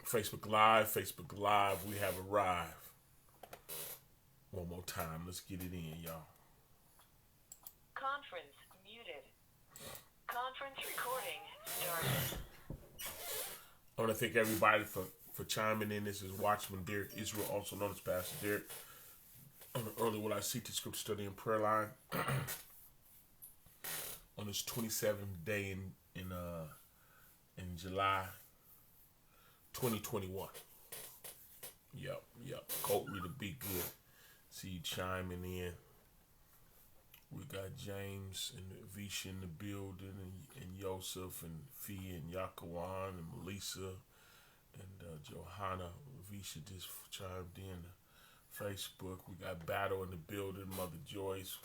Facebook Live, we have arrived. One more time, let's get it in, y'all. Conference muted. Conference recording started. I want to thank everybody for chiming in. This is Watchman Derrick Yisrael, also known as Pastor Derrick, on the Early Will I Seek the Scripture Study and Prayer Line. On this 27th day in July 2021. Yep. Colt Reader, be good. See you chiming in. We got James and Visha in the building, and Yosef and Fee and Yakawan and Melissa and Johanna. Visha just chimed in. Facebook. We got Battle in the building. Mother Joyce.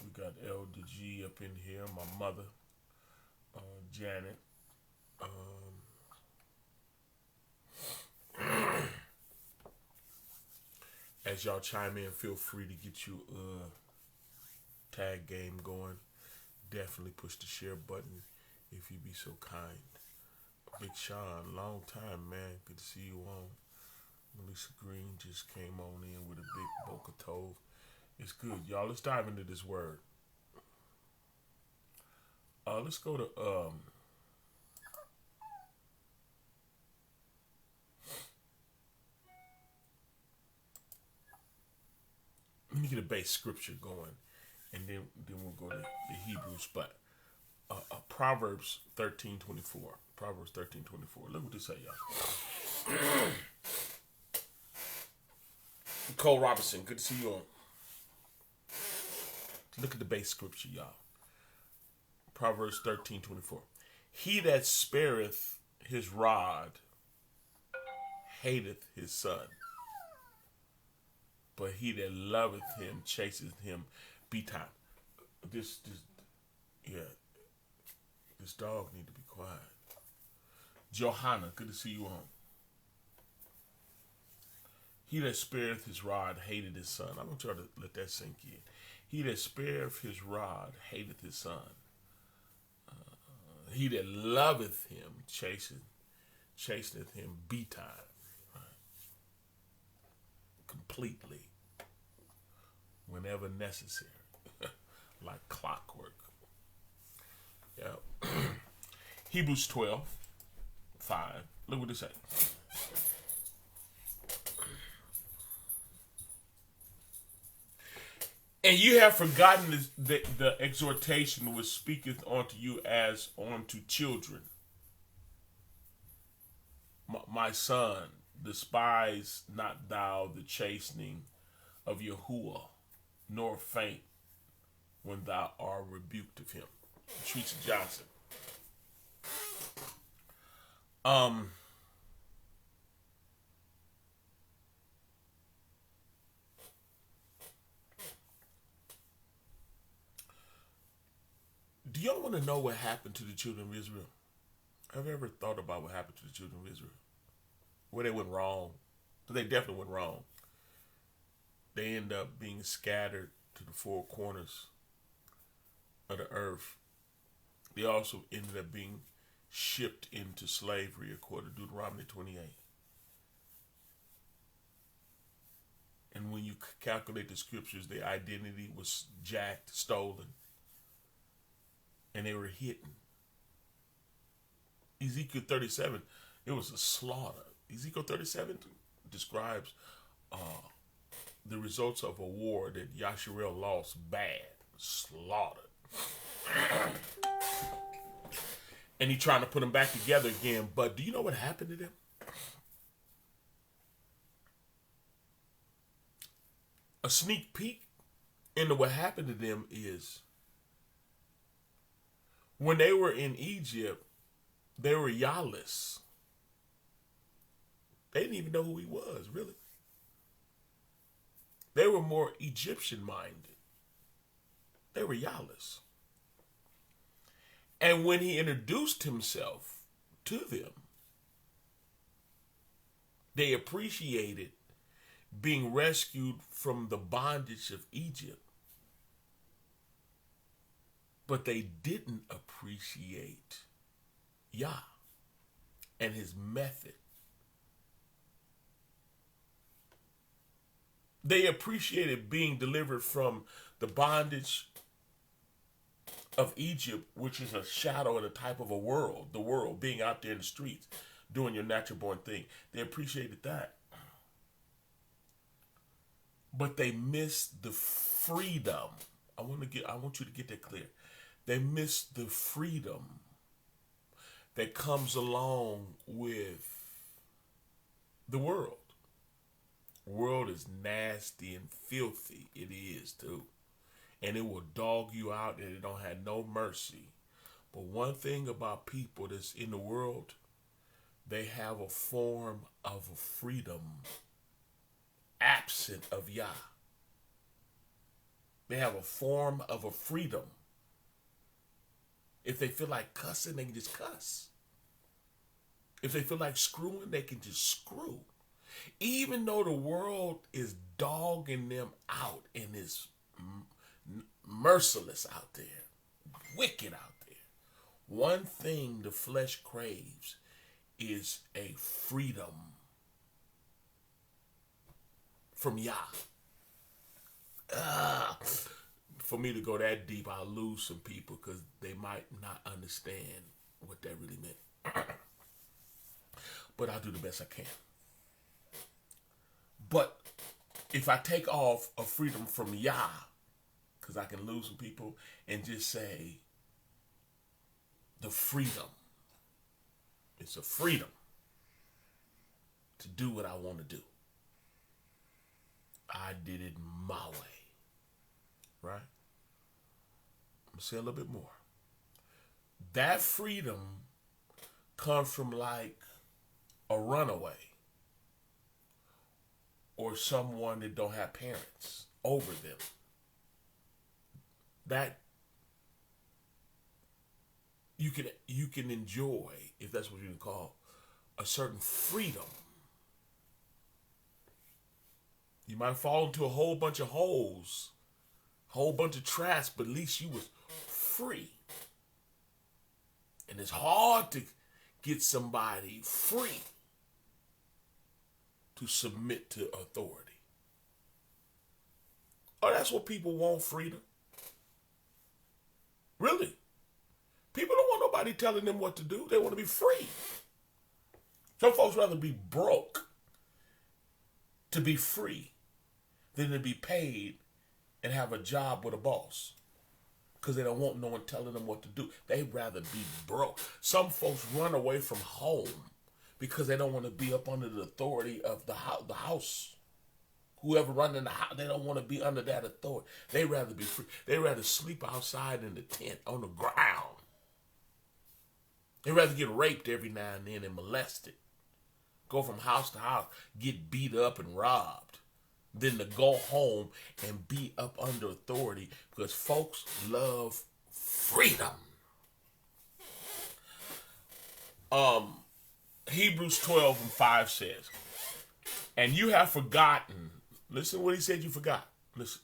We got Elder G up in here. My mother, Janet. As y'all chime in, feel free to get your tag game going. Definitely push the share button if you be so kind. Big Sean, long time, man. Good to see you on. Melissa Green just came on in with a big Boca Tove. It's good, y'all. Let's dive into this word. Let's go to let me get a base scripture going, and then we'll go to the Hebrews. But Proverbs 13:24. Proverbs 13:24. Look what this say, y'all. Cole Robinson, good to see you on. Look at the base scripture, y'all. Proverbs 13:24. He that spareth his rod hateth his son, but he that loveth him chaseth him betime. This dog need to be quiet. Johanna, good to see you on. He that spareth his rod hated his son. I'm going to try to let that sink in. He that spareth his rod hateth his son. He that loveth him chasteneth him betime. Right? Completely. Whenever necessary. Like clockwork. Yeah. Hebrews 12:5. Look what it says. And you have forgotten the exhortation which speaketh unto you as unto children. My son, despise not thou the chastening of Yahuwah, nor faint when thou art rebuked of him. Teresa Johnson. Do y'all want to know what happened to the children of Israel? Have you ever thought about what happened to the children of Israel? Where they went wrong? They definitely went wrong. They end up being scattered to the four corners of the earth. They also ended up being shipped into slavery according to Deuteronomy 28. And when you calculate the scriptures, their identity was jacked, stolen, and they were hidden. Ezekiel 37, it was a slaughter. Ezekiel 37 describes the results of a war that Yisrael lost bad, slaughtered. And he's trying to put them back together again. But do you know what happened to them? A sneak peek into what happened to them is when they were in Egypt, they were Yahweh's. They didn't even know who he was, really. They were more Egyptian-minded. They were Yahweh's. And when he introduced himself to them, they appreciated being rescued from the bondage of Egypt. But they didn't appreciate Yah and his method They appreciated being delivered from the bondage of Egypt, which is a shadow and a type of a world, the world, being out there in the streets, doing your natural born thing. They appreciated that. But they missed the freedom. I want you to get that clear. They missed the freedom that comes along with the world. The world is nasty and filthy. It is too. And it will dog you out, and it don't have no mercy. But one thing about people that's in the world, they have a form of a freedom absent of Yah. They have a form of a freedom. If they feel like cussing, they can just cuss. If they feel like screwing, they can just screw. Even though the world is dogging them out and is merciless out there, wicked out there, one thing the flesh craves is a freedom from Yah. For me to go that deep, I'll lose some people because they might not understand what that really meant. But I'll do the best I can. But if I take off a freedom from Yah, because I can lose some people, and just say the freedom. It's a freedom to do what I want to do. I did it my way. Right? I'm going to say a little bit more. That freedom comes from like a runaway or someone that don't have parents over them. That you can enjoy, if that's what you can call, a certain freedom. You might fall into a whole bunch of holes, whole bunch of traps, but at least you was free. And it's hard to get somebody free to submit to authority. Oh, that's what people want, freedom. Really. People don't want nobody telling them what to do. They want to be free. Some folks rather be broke to be free than to be paid and have a job with a boss. Because they don't want no one telling them what to do. They'd rather be broke. Some folks run away from home because they don't want to be up under the authority of the house. Whoever running the house, they don't want to be under that authority. They'd rather be free. They'd rather sleep outside in the tent on the ground. They'd rather get raped every now and then and molested. Go from house to house, get beat up and robbed. Than to go home and be up under authority, because folks love freedom. Hebrews 12:5 says, and you have forgotten, listen what he said you forgot. Listen.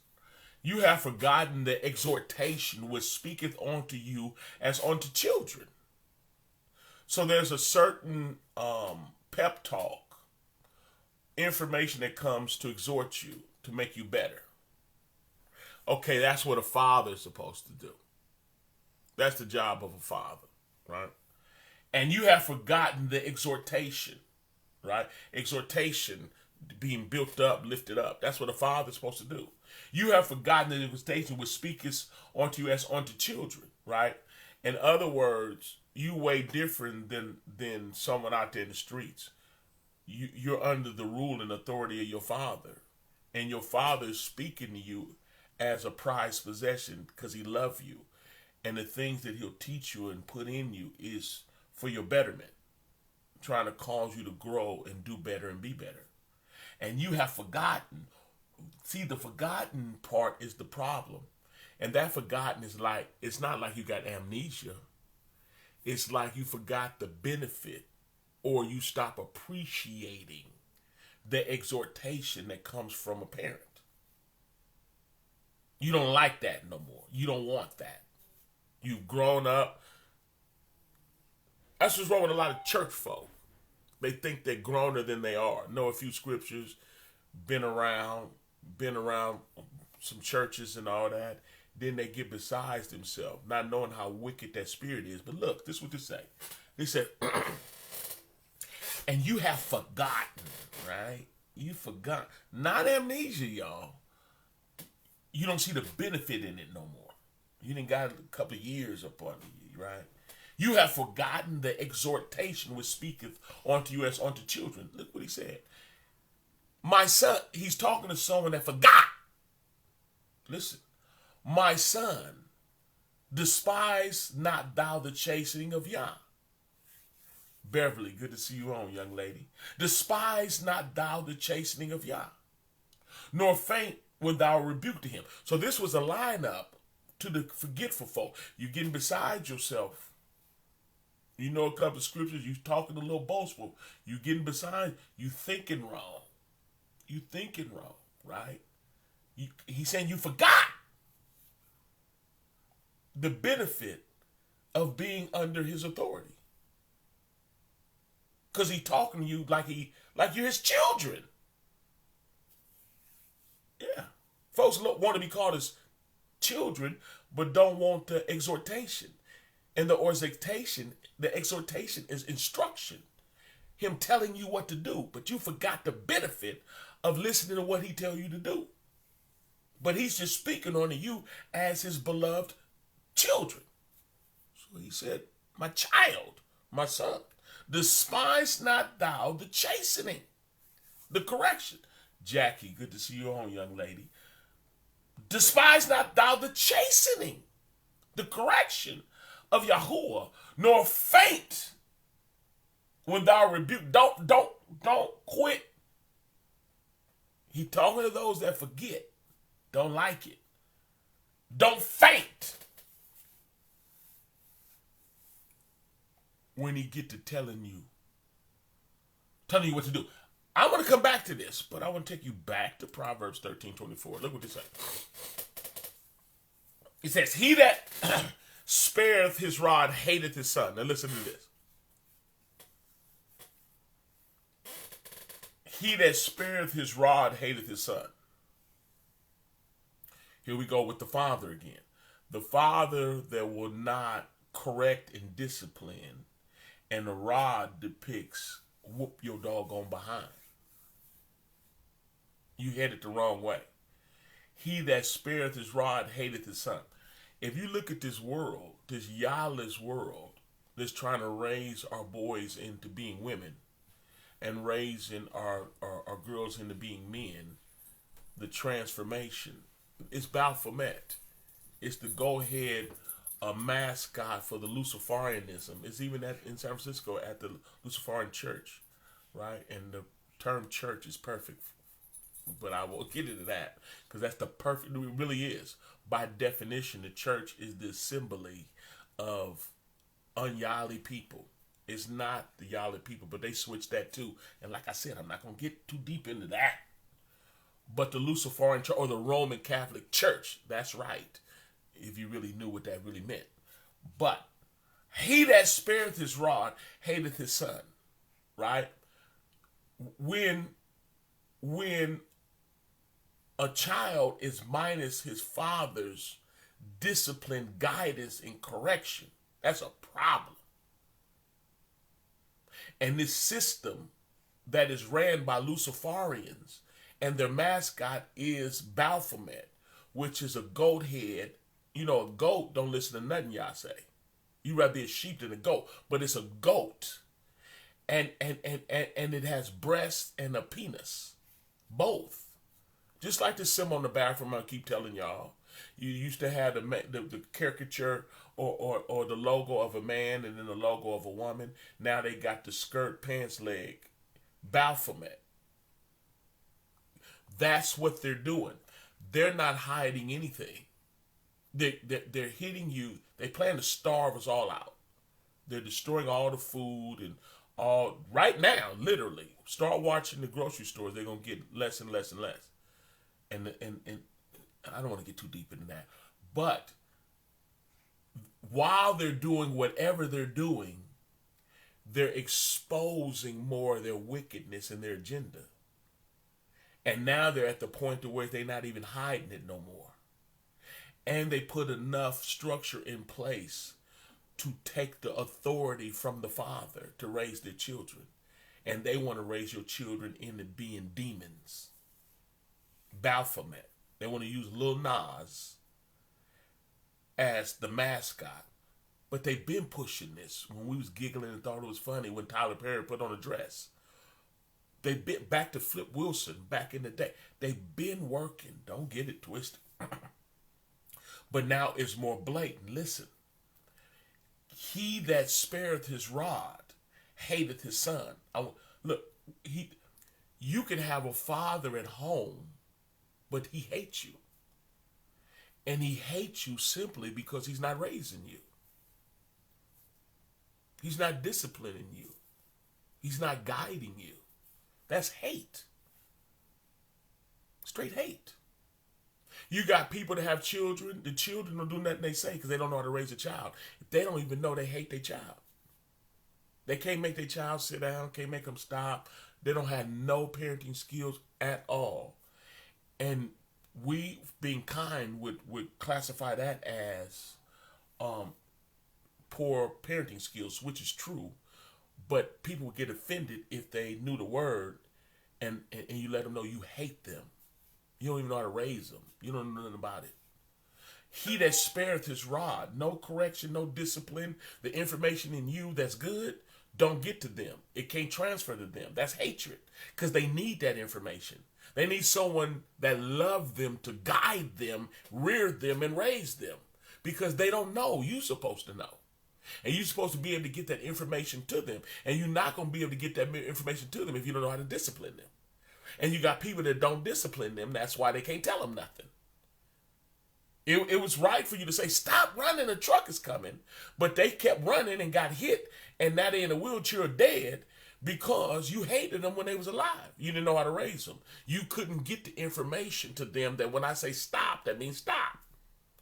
You have forgotten the exhortation which speaketh unto you as unto children. So there's a certain pep talk, information that comes to exhort you, to make you better. Okay, that's what a father is supposed to do. That's the job of a father, right? And you have forgotten the exhortation, right? Exhortation, being built up, lifted up. That's what a father is supposed to do. You have forgotten the exhortation which speaketh unto you as unto children, right? In other words, you way different than someone out there in the streets. You're under the rule and authority of your father. And your father is speaking to you as a prized possession because he loves you. And the things that he'll teach you and put in you is for your betterment. Trying to cause you to grow and do better and be better. And you have forgotten. See, the forgotten part is the problem. And that forgotten is like, it's not like you got amnesia. It's like you forgot the benefit, or you stop appreciating the exhortation that comes from a parent. You don't like that no more. You don't want that. You've grown up. That's what's wrong with a lot of church folk. They think they're growner than they are. Know a few scriptures, been around, been around some churches and all that. Then they get beside themselves, not knowing how wicked that spirit is. But look, this is what they say. They said, and you have forgotten, right? You forgot. Not amnesia, y'all. You don't see the benefit in it no more. You didn't got a couple of years up under you, right? You have forgotten the exhortation which speaketh unto you as unto children. Look what he said. My son, he's talking to someone that forgot. Listen, my son, despise not thou the chastening of Yah. Beverly, good to see you on, young lady. Despise not thou the chastening of Yah, nor faint when thou rebuke to him. So this was a lineup to the forgetful folk. You're getting beside yourself. You know a couple of scriptures, you talking a little boastful. You getting beside, you thinking wrong. You thinking wrong, right? He's saying you forgot the benefit of being under his authority. Because he's talking to you like you're his children. Yeah. Folks want to be called as children, but don't want the exhortation. And the exhortation is instruction. Him telling you what to do, but you forgot the benefit of listening to what he tell you to do. But he's just speaking on you as his beloved children. So he said, my child, my son, despise not thou the chastening, the correction. Jackie, good to see you on, young lady. Despise not thou the chastening, the correction of Yahuwah, nor faint when thou rebuke. Don't quit. He talking to those that forget, don't like it. Don't faint when he get to telling you what to do. I want to come back to this, but I want to take you back to Proverbs 13:24. Look what this says. It says, he that spareth his rod hateth his son. Now listen to this. He that spareth his rod hateth his son. Here we go with the father again. The father that will not correct and discipline, and the rod depicts whoop your doggone behind. You headed the wrong way. He that spareth his rod hateth his son. If you look at this world, this Yahless world that's trying to raise our boys into being women and raising our girls into being men, the transformation, it's Baphomet. It's the go-ahead mascot for the Luciferianism. It's even in San Francisco at the Luciferian church, right? And the term church is perfect, but I will get into that because that's the perfect, it really is. By definition, the church is the assembly of ungodly people. It's not the Yahweh people, but they switched that too. And like I said, I'm not going to get too deep into that. But the Luciferian church or the Roman Catholic Church, that's right, if you really knew what that really meant. But he that spareth his rod hateth his son, right? When a child is minus his father's discipline, guidance, and correction, that's a problem. And this system that is ran by Luciferians, and their mascot is Baphomet, which is a goat head. You know, a goat don't listen to nothing y'all say. You rather be a sheep than a goat, but it's a goat. And it has breasts and a penis. Both. Just like the symbol on the bathroom I keep telling y'all. You used to have the caricature or the logo of a man and then the logo of a woman. Now they got the skirt, pants, leg. Baphomet. That's what they're doing. They're not hiding anything. They're hitting you. They plan to starve us all out. They're destroying all the food and all right now, literally. Start watching the grocery stores. They're gonna get less and less and less. And I don't want to get too deep into that. But while they're doing whatever they're doing, they're exposing more of their wickedness and their agenda. And now they're at the point to where they're not even hiding it no more. And they put enough structure in place to take the authority from the father to raise their children. And they want to raise your children into being demons. Baphomet. They want to use Lil Nas as the mascot. But they've been pushing this. When we was giggling and thought it was funny when Tyler Perry put on a dress. They've been back to Flip Wilson back in the day. They've been working. Don't get it twisted. But now it's more blatant. Listen. He that spareth his rod hateth his son. You can have a father at home, but he hates you. And he hates you simply because he's not raising you. He's not disciplining you. He's not guiding you. That's hate. Straight hate. You got people that have children. The children don't do nothing they say because they don't know how to raise a child. They don't even know they hate their child. They can't make their child sit down, can't make them stop. They don't have no parenting skills at all. And we, being kind, would classify that as poor parenting skills, which is true. But people would get offended if they knew the word and you let them know you hate them. You don't even know how to raise them. You don't know nothing about it. He that spareth his rod, no correction, no discipline, the information in you that's good, don't get to them. It can't transfer to them. That's hatred because they need that information. They need someone that loves them to guide them, rear them, and raise them because they don't know. You're supposed to know. And you're supposed to be able to get that information to them. And you're not going to be able to get that information to them if you don't know how to discipline them. And you got people that don't discipline them. That's why they can't tell them nothing. It was right for you to say, stop running, the truck is coming. But they kept running and got hit. And now they're in a wheelchair dead because you hated them when they was alive. You didn't know how to raise them. You couldn't get the information to them that when I say stop, that means stop.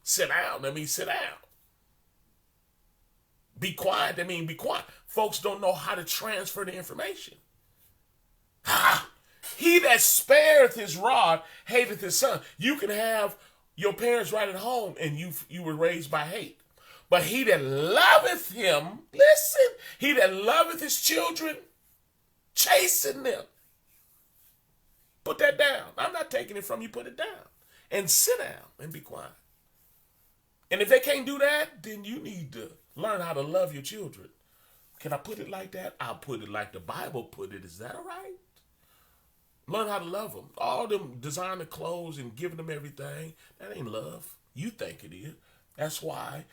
Sit down, that means sit down. Be quiet, that means be quiet. Folks don't know how to transfer the information. He that spareth his rod hateth his son. You can have your parents right at home and you were raised by hate. But he that loveth him, listen, he that loveth his children, chasing them. Put that down. I'm not taking it from you. Put it down. And sit down and be quiet. And if they can't do that, then you need to learn how to love your children. Can I put it like that? I'll put it like the Bible put it. Is that all right? Learn how to love them. All them designer clothes and giving them everything, that ain't love. You think it is. That's why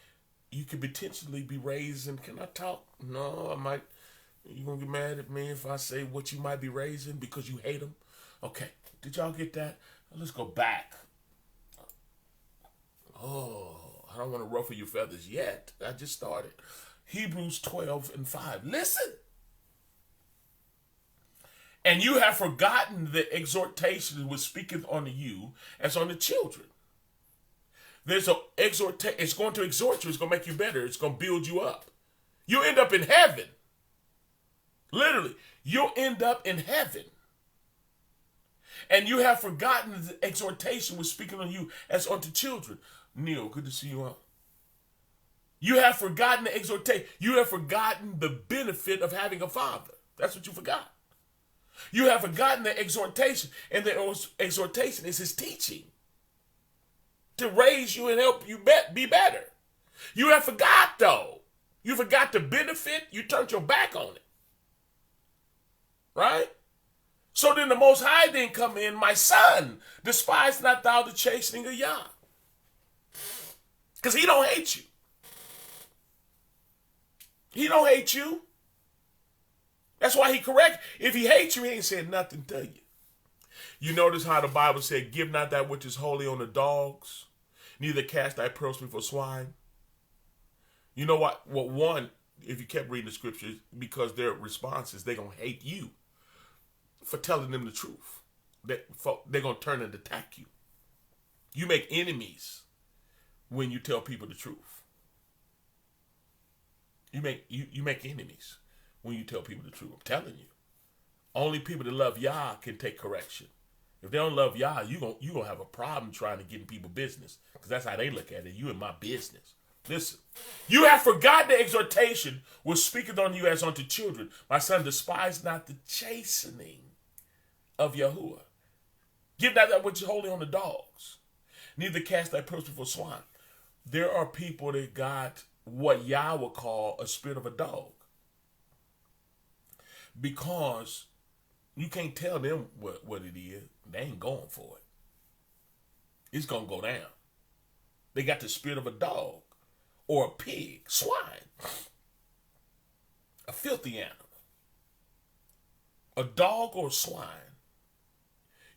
you could potentially be raising. Can I talk? No, I might. You gonna get mad at me if I say what you might be raising because you hate them? Okay. Did y'all get that? Let's go back. Oh, I don't want to ruffle your feathers yet. I just started. Hebrews 12:5. Listen. And you have forgotten the exhortation which speaketh unto you as on the children. There's an exhortation. It's going to exhort you. It's going to make you better. It's going to build you up. You'll end up in heaven. Literally, you'll end up in heaven. And you have forgotten the exhortation which speaking on you as unto children. Neil, good to see you on. You have forgotten the exhortation. You have forgotten the benefit of having a father. That's what you forgot. You have forgotten the exhortation, and the exhortation is his teaching to raise you and help you be better. You have forgot, though. You forgot the benefit. You turned your back on it. Right? So then the Most High didn't come in, my son, despise not thou the chastening of Yah. Because he don't hate you. He don't hate you. That's why he correct. If he hates you, he ain't said nothing to you. You notice how the Bible said, give not that which is holy on the dogs, neither cast thy pearls before swine. You know what? Well, one, if you kept reading the scriptures, because their responses, they're going to hate you for telling them the truth. They're going to turn and attack you. You make enemies when you tell people the truth. You make enemies when you tell people the truth. I'm telling you. Only people that love Yah can take correction. If they don't love Yah, you gonna have a problem trying to get in people's business, because that's how they look at it. You in my business. Listen, you have forgotten the exhortation which speaketh on you as unto children. My son, despise not the chastening of Yahuwah. Give not that which is holy on the dogs. Neither cast thy pearls before swine. There are people that got what Yah would call a spirit of a dog. Because you can't tell them what it is. They ain't going for it. It's going to go down. They got the spirit of a dog or a pig, swine, a filthy animal, a dog or a swine.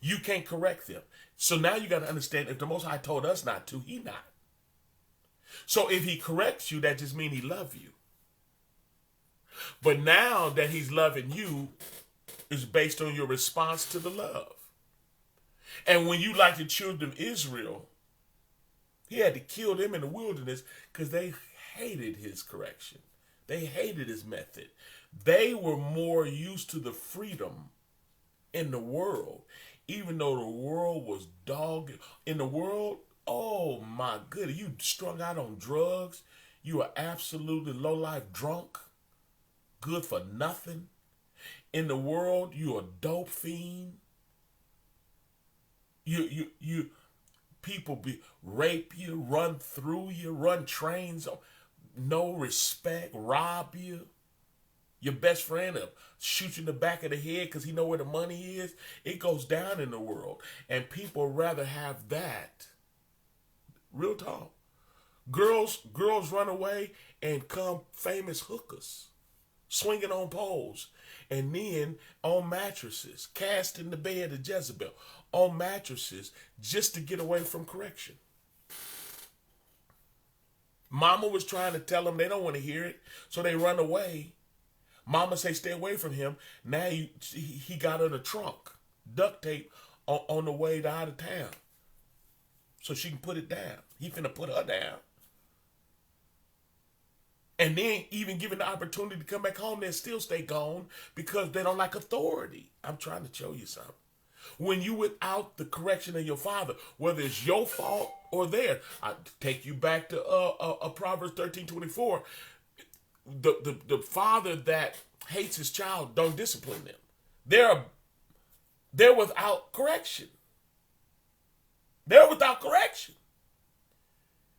You can't correct them. So now you got to understand, if the Most High told us not to, he not. So if he corrects you, that just means he loves you. But now that he's loving you is based on your response to the love. And when you, like the children of Israel, he had to kill them in the wilderness because they hated his correction. They hated his method. They were more used to the freedom in the world, even though the world was dog. In the world, oh my goodness, you strung out on drugs. You are absolutely low-life drunk, good for nothing. In the world, you a dope fiend. You people rape you, run through you, run trains, no respect, rob you. Your best friend will shoot you in the back of the head because he know where the money is. It goes down in the world, and people rather have that. Real talk. Girls run away and come famous hookers, swinging on poles, and then on mattresses, cast in the bed of Jezebel, on mattresses, just to get away from correction. Mama was trying to tell them they don't want to hear it, so they run away. Mama say stay away from him. Now he got in a trunk, duct tape on the way out of town, so she can put it down. He finna put her down. And then even given the opportunity to come back home, they'll still stay gone because they don't like authority. I'm trying to show you something. When you without the correction of your father, whether it's your fault or theirs, I take you back to Proverbs 13:24. The father that hates his child don't discipline them. They're without correction. They're without correction.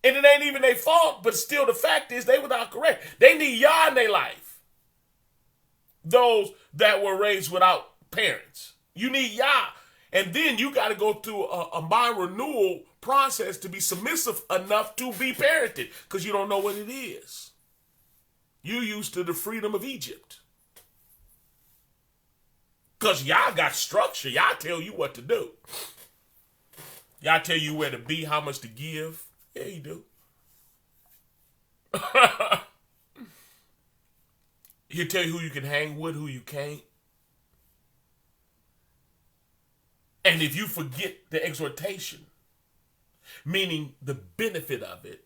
And it ain't even their fault, but still the fact is they without correction. They need Yah in their life. Those that were raised without parents. You need Yah. And then you got to go through a mind renewal process to be submissive enough to be parented, because you don't know what it is. You used to the freedom of Egypt. Because Yah got structure. Yah tell you what to do. Yah tell you where to be, how much to give. Yeah, you do. He'll tell you who you can hang with, who you can't. And if you forget the exhortation, meaning the benefit of it,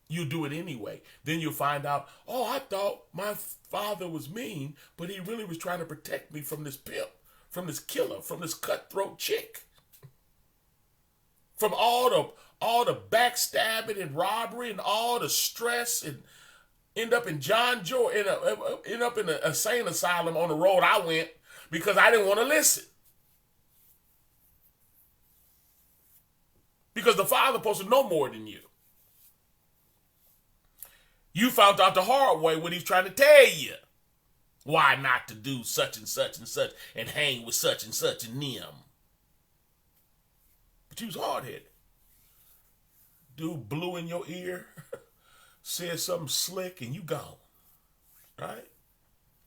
you do it anyway. Then you'll find out, oh, I thought my father was mean, but he really was trying to protect me from this pimp, from this killer, from this cutthroat chick, from all the backstabbing and robbery and all the stress, and end up in John Joe, end up in an insane asylum on the road I went because I didn't want to listen. Because the father supposed to know more than you. You found out the hard way when he's trying to tell you why not to do such and such and hang with such and such and them. But you was hard-headed. Dude blew in your ear, said something slick, and you gone. Right?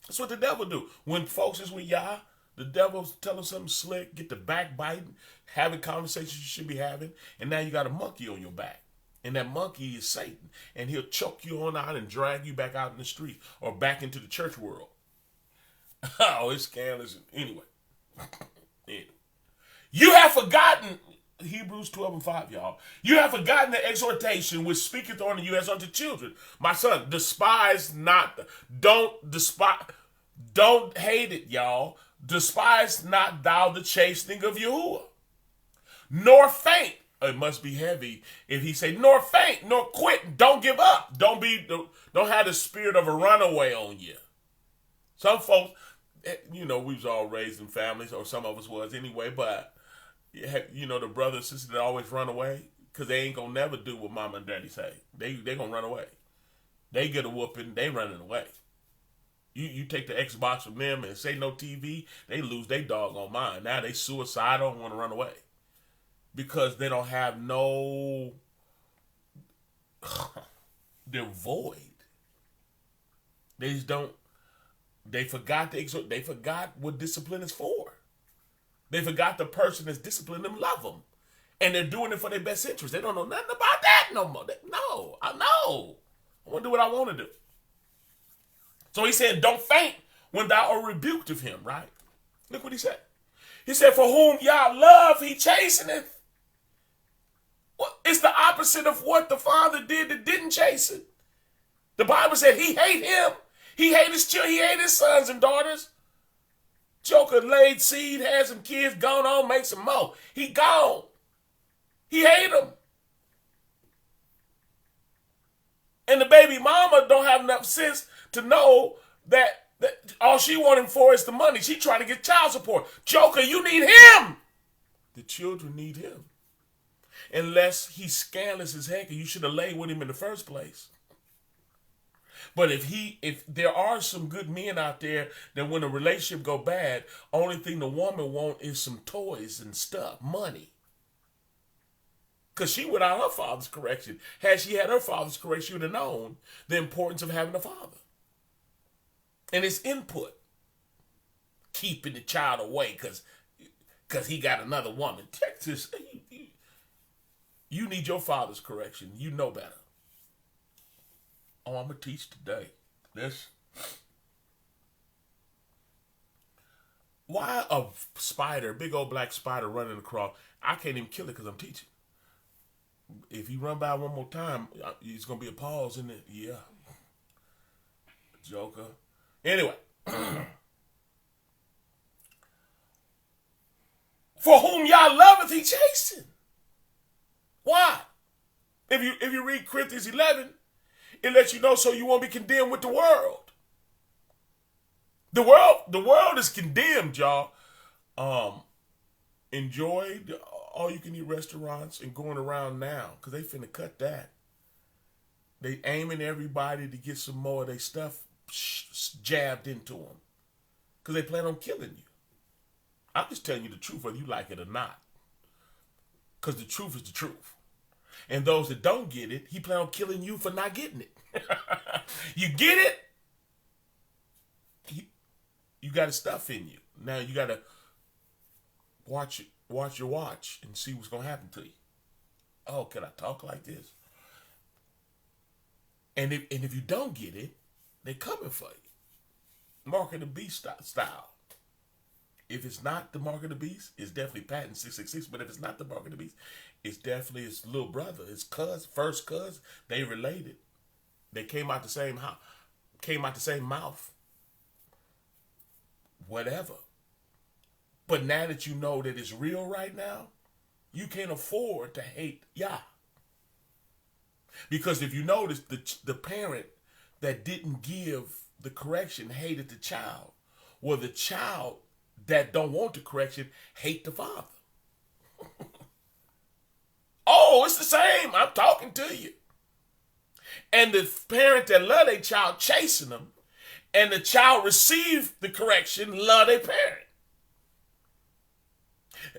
That's what the devil do. When folks is with Yah, the devil's telling something slick, get the backbiting, having conversations you should be having, and now you got a monkey on your back. And that monkey is Satan. And he'll choke you on out and drag you back out in the street or back into the church world. Oh, it's scandalous. Anyway. You have forgotten, Hebrews 12:5, y'all. You have forgotten the exhortation which speaketh unto you as unto children. My son, despise not, don't hate it, y'all. Despise not thou the chastening of Yahuwah. nor faint. It must be heavy if he say, nor faint, nor quit. Don't give up. Don't have the spirit of a runaway on you. Some folks, we was all raised in families, or some of us was anyway, but the brothers and sisters that always run away because they ain't gonna never do what mama and daddy say. They gonna run away. They get a whooping, they running away. You take the Xbox from them and say no TV, they lose their doggone mind. Now they suicidal and want to run away because they don't have no. They're void. They just don't. They forgot they forgot what discipline is for. They forgot the person that's disciplining them love them, and they're doing it for their best interest. They don't know nothing about that no more. I know. I want to do what I want to do. So he said, don't faint when thou art rebuked of him, right? Look what he said. He said, for whom Yah love, he chasteneth. Well, it's the opposite of what the father did that didn't chasten. The Bible said he hate him. He hate his children. He hate his sons and daughters. Joker laid seed, had some kids, gone on, make some more. He gone. He hate them. And the baby mama don't have enough sense to know that all she wanting for is the money. She trying to get child support. Joker, you need him. The children need him. Unless he's scandalous as heck and you should have laid with him in the first place. But if there are some good men out there that when a relationship go bad, only thing the woman want is some toys and stuff, money. Because she without her father's correction. Had she had her father's correction, she would have known the importance of having a father. And it's input. Keeping the child away because he got another woman. Texas, you need your father's correction. You know better. Oh, I'm going to teach today. Why a spider, big old black spider running across, I can't even kill it because I'm teaching. If he run by one more time, it's going to be a pause, isn't it? Yeah. Joker. Anyway. For whom Yah loveth, he chasten. Why? If you read Corinthians 11, it lets you know so you won't be condemned with the world. The world is condemned, y'all. Enjoy the all-you-can-eat restaurants and going around now because they finna cut that. They aiming everybody to get some more of their stuff jabbed into them because they plan on killing you. I'm just telling you the truth whether you like it or not because the truth is the truth. And those that don't get it, he plan on killing you for not getting it. You get it? You got stuff in you. Now you got to watch your watch and see what's going to happen to you. Oh, can I talk like this? And if you don't get it, they're coming for you. Mark of the Beast style. If it's not the Mark of the Beast, it's definitely Patent 666. But if it's not the Mark of the Beast, it's definitely his little brother, his cousin, first cousin. They related. They came out the same house, came out the same mouth. Whatever. But now that you know that it's real right now, you can't afford to hate Yah. Because if you notice, the parent that didn't give the correction hated the child. Well, the child that don't want the correction hate the father. Oh, it's the same. I'm talking to you. And the parent that love their child chasing them, and the child receive the correction, love their parent.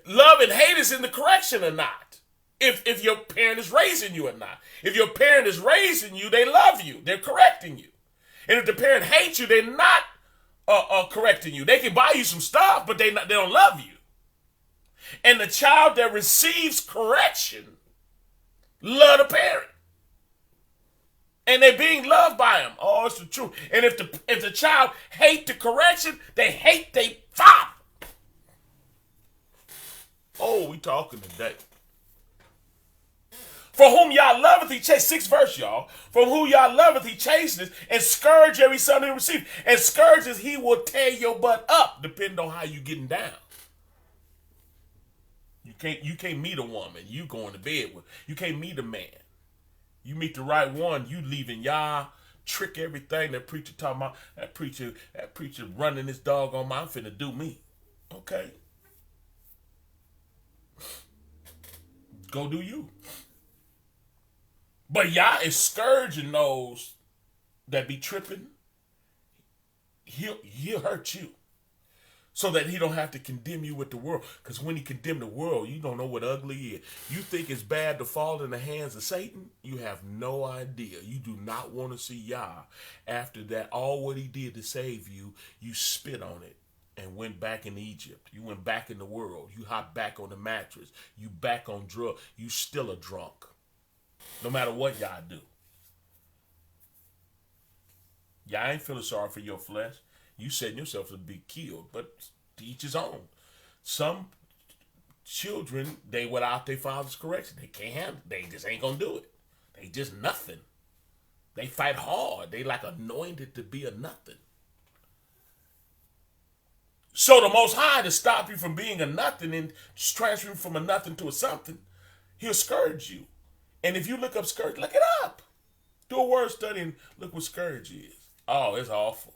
Love and hate is in the correction or not. If your parent is raising you or not. If your parent is raising you, they love you. They're correcting you. And if the parent hates you, they're not correcting you. They can buy you some stuff, but they don't love you. And the child that receives correction love the parent. And they're being loved by him. Oh, it's the truth. And if the child hate the correction, they hate their father. Oh, we talking today. For whom Yah loveth, he chasteneth. 6th verse, y'all. For whom Yah loveth, he chasteneth, and scourge every son he receives. And scourges, he will tear your butt up, depending on how you getting down. You can't meet a woman you going to bed with. You can't meet a man. You meet the right one, you leaving y'all trick everything that preacher talking about. That preacher running this dog on my. I'm finna do me. Okay, go do you. But y'all is scourging those that be tripping. He'll hurt you so that he don't have to condemn you with the world. Because when he condemn the world, you don't know what ugly is. You think it's bad to fall in the hands of Satan? You have no idea. You do not want to see Yah. After that, all what he did to save you, you spit on it and went back in Egypt. You went back in the world. You hopped back on the mattress. You back on drugs. You still a drunk. No matter what y'all do. Y'all ain't feeling sorry for your flesh. You setting yourself to be killed, but to each his own. Some children, they without their father's correction. They can't handle it. They just ain't gonna do it. They just nothing. They fight hard. They like anointed to be a nothing. So the Most High, to stop you from being a nothing and just transfer you from a nothing to a something, he'll scourge you. And if you look up scourge, look it up. Do a word study and look what scourge is. Oh, it's awful.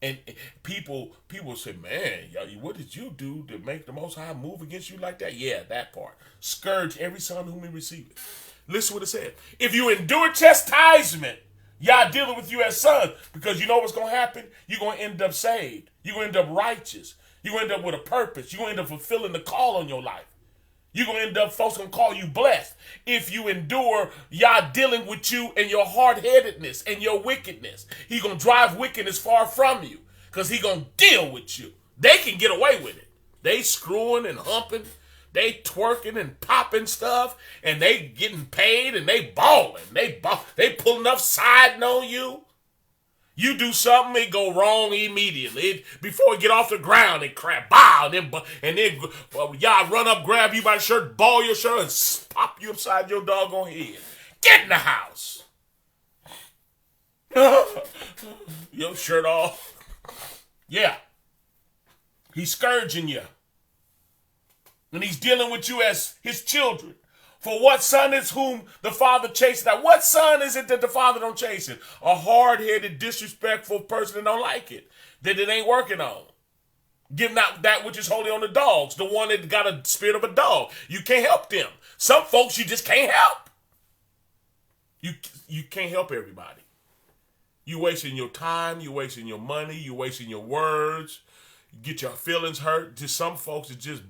And people say, man, what did you do to make the Most High move against you like that? Yeah, that part. Scourge every son whom he receiveth. Listen what it said. If you endure chastisement, y'all dealing with you as sons, because you know what's going to happen? You're going to end up saved. You're going to end up righteous. You're going to end up with a purpose. You're going to end up fulfilling the call on your life. You're going to end up, folks going to call you blessed. If you endure, y'all dealing with you and your hard-headedness and your wickedness. He going to drive wickedness far from you because he going to deal with you. They can get away with it. They screwing and humping. They twerking and popping stuff. And they getting paid and they balling. They pulling up siding on you. You do something, it go wrong immediately. Before it get off the ground, it crap, bow, and then y'all run up, grab you by the shirt, ball your shirt, and pop you upside your doggone head. Get in the house. Your shirt off. Yeah. He's scourging you. And he's dealing with you as his children. For what son is whom the father chases? Now, what son is it that the father don't chase it? A hard-headed, disrespectful person that don't like it. That it ain't working on. Give not that which is holy on the dogs. The one that got a spirit of a dog. You can't help them. Some folks you just can't help. You can't help everybody. You wasting your time. You wasting your money. You wasting your words. You get your feelings hurt. Just some folks are just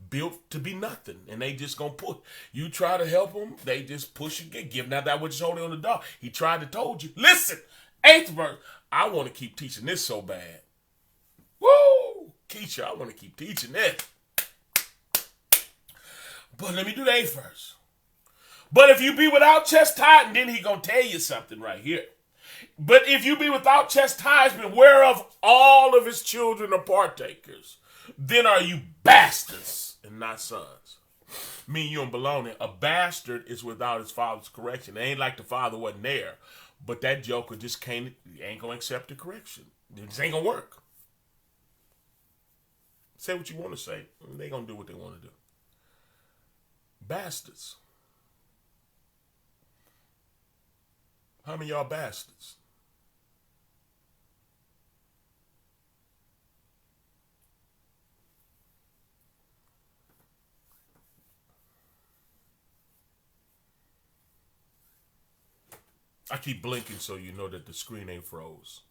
built to be nothing, and they just gonna put you try to help them, they just push you, give not that which is holding on the dog. He tried to told you. Listen, 8th verse. I want to keep teaching this so bad. Woo, Keisha, I want to keep teaching this. But let me do the 8th verse. But if you be without chastisement, then he gonna tell you something right here. But if you be without chastisement, whereof all of his children are partakers, then are you bastards and not sons. Mean you don't belong there. A bastard is without his father's correction. It ain't like the father wasn't there. But that joker just ain't going to accept the correction. It just ain't going to work. Say what you want to say. They going to do what they want to do. Bastards. How many of y'all bastards? I keep blinking so you know that the screen ain't froze.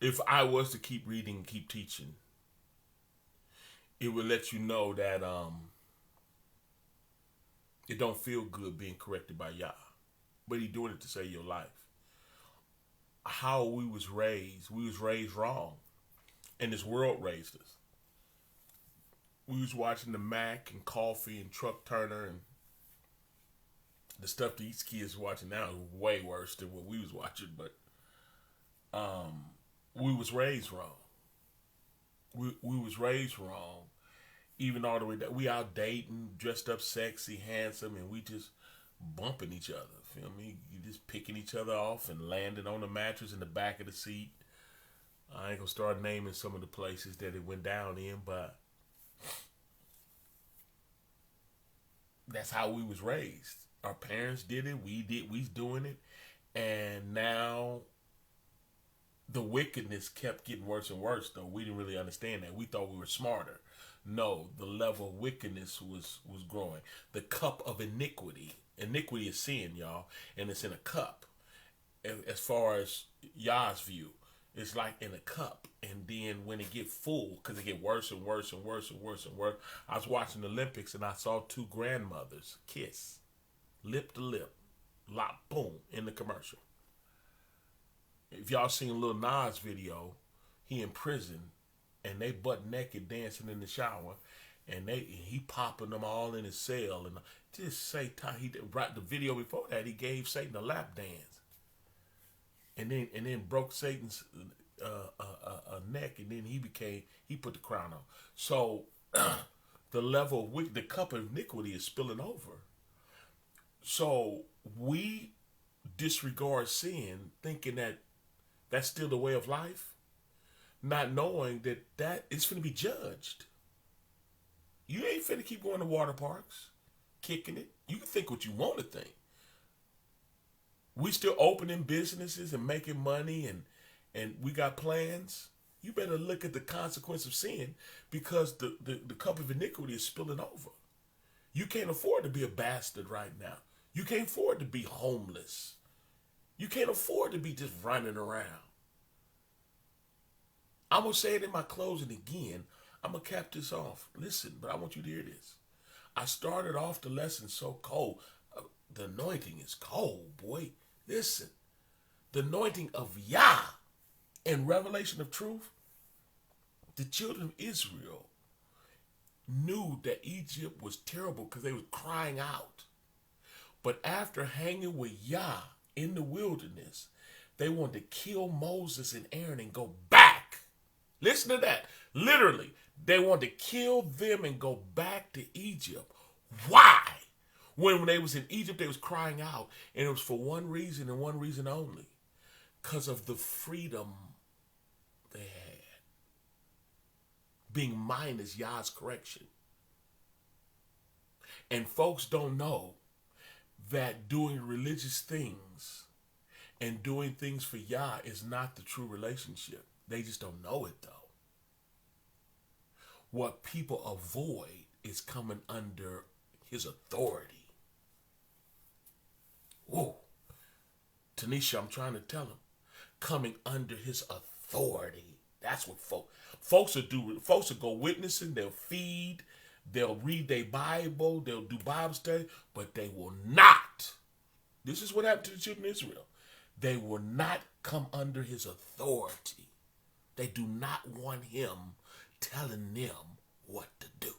If I was to keep reading and keep teaching, it would let you know that it don't feel good being corrected by Yah. But he doing it to save your life. How we was raised wrong. And this world raised us. We was watching the Mac and Coffee and Truck Turner, and the stuff these kids watching now is way worse than what we was watching, but we was raised wrong. We was raised wrong. Even all the way that we out dating, dressed up sexy, handsome, and we just bumping each other. Feel me? You just picking each other off and landing on the mattress in the back of the seat. I ain't gonna start naming some of the places that it went down in, but that's how we was raised. Our parents did it. We's doing it. And now the wickedness kept getting worse and worse, though. We didn't really understand that. We thought we were smarter. No, the level of wickedness was growing. The cup of iniquity. Iniquity is sin, y'all. And it's in a cup. As far as Yah's view, it's like in a cup. And then when it get full, because it get worse and worse and worse and worse and worse. I was watching the Olympics and I saw two grandmothers kiss. Lip to lip. Lop, boom, in the commercial. If y'all seen Lil Nas video, he in prison and they butt naked dancing in the shower, and he popping them all in his cell, and just say he right the video before that he gave Satan a lap dance, and then broke Satan's neck, and then he put the crown on. So the level of the cup of iniquity is spilling over. So we disregard sin, thinking that that's still the way of life, not knowing that is finna be judged. You ain't finna keep going to water parks, kicking it. You can think what you want to think. We still opening businesses and making money, and we got plans. You better look at the consequence of sin, because the cup of iniquity is spilling over. You can't afford to be a bastard right now. You can't afford to be homeless. You can't afford to be just running around. I'm going to say it in my closing again. I'm going to cap this off. Listen, but I want you to hear this. I started off the lesson so cold. The anointing is cold, boy. Listen. The anointing of Yah and revelation of truth. The children of Israel knew that Egypt was terrible because they were crying out. But after hanging with Yah in the wilderness, they wanted to kill Moses and Aaron and go back. Listen to that. Literally, they wanted to kill them and go back to Egypt. Why? When they was in Egypt, they was crying out, and it was for one reason and one reason only. Because of the freedom they had. Being minus Yah's correction. And folks don't know that doing religious things and doing things for Yah is not the true relationship. They just don't know it, though. What people avoid is coming under his authority. Whoa. Tanisha, I'm trying to tell him. Coming under his authority. That's what folks will do. Folks will go witnessing, they'll feed, they'll read their Bible, they'll do Bible study, but they will not. This is what happened to the children of Israel. They will not come under his authority. They do not want him telling them what to do.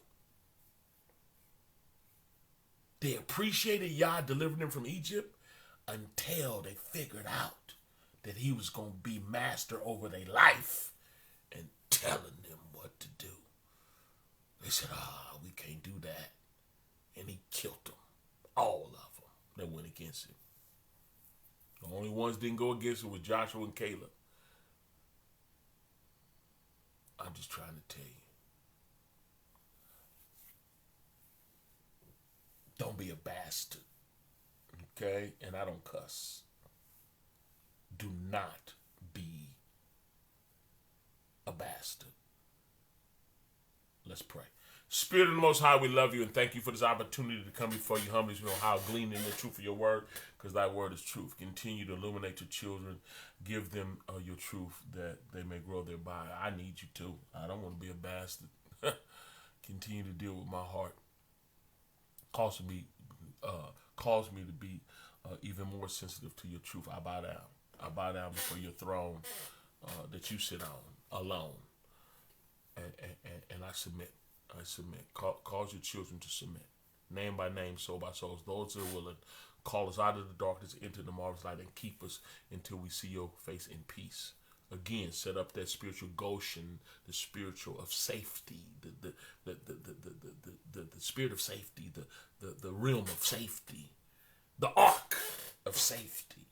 They appreciated Yah delivering them from Egypt until they figured out that he was going to be master over their life and telling them what to do. They said, we can't do that. And he killed them. All of them that went against him. The only ones didn't go against him were Joshua and Caleb. I'm just trying to tell you. Don't be a bastard. Okay? And I don't cuss. Do not be a bastard. Let's pray. Spirit of the Most High, we love you and thank you for this opportunity to come before you humbly. We know how gleaning the truth of your word, because thy word is truth. Continue to illuminate your children. Give them your truth that they may grow thereby. I need you too. I don't want to be a bastard. Continue to deal with my heart. Cause me to be even more sensitive to your truth. I bow down. I bow down before your throne that you sit on alone. And I submit. I submit. Cause your children to submit. Name by name, soul by soul. Those that are willing, call us out of the darkness into the marvelous light and keep us until we see your face in peace. Again, set up that spiritual Goshen, the spiritual of safety, the spirit of safety, the realm of safety the ark of safety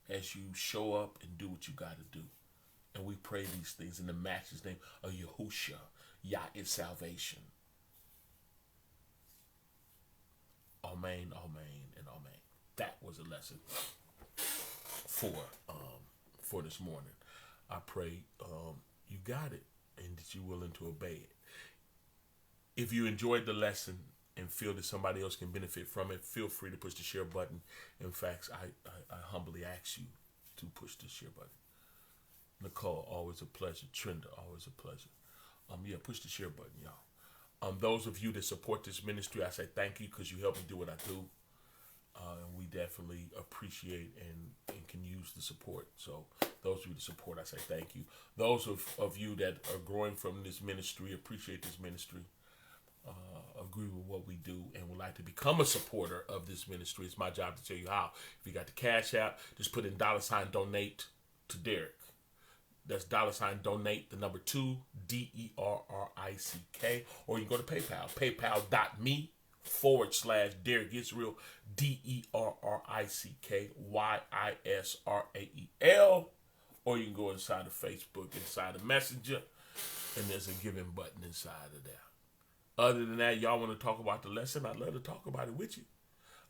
as you show up and do what you got to do. And we pray these things in the matchless name of Yahushua. Yah is salvation. Amen, amen, and amen. That was a lesson for this morning. I pray you got it and that you're willing to obey it. If you enjoyed the lesson and feel that somebody else can benefit from it, feel free to push the share button. In fact, I humbly ask you to push the share button. Nicole, always a pleasure. Trenda, always a pleasure. Push the share button, y'all. Those of you that support this ministry, I say thank you because you help me do what I do. And we definitely appreciate and can use the support. So those of you that support, I say thank you. Those of you that are growing from this ministry, appreciate this ministry, agree with what we do, and would like to become a supporter of this ministry. It's my job to tell you how. If you got the Cash App, just put in $donate to Derrick. That's $donate, the number 2, DERRICK. Or you can go to PayPal, paypal.me/Derrick Yisrael, DERRICK Or you can go inside of Facebook, inside of Messenger, and there's a giving button inside of there. Other than that, y'all want to talk about the lesson? I'd love to talk about it with you.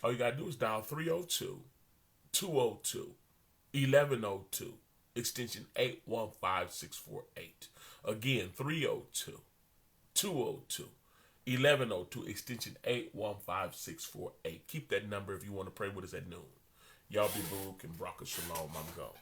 All you got to do is dial 302-202-1102. Extension 815648. Again, 302-202-1102. Extension 815648. Keep that number if you want to pray with us at noon. Y'all be Baruch and Baruch Shalom. I'm gone.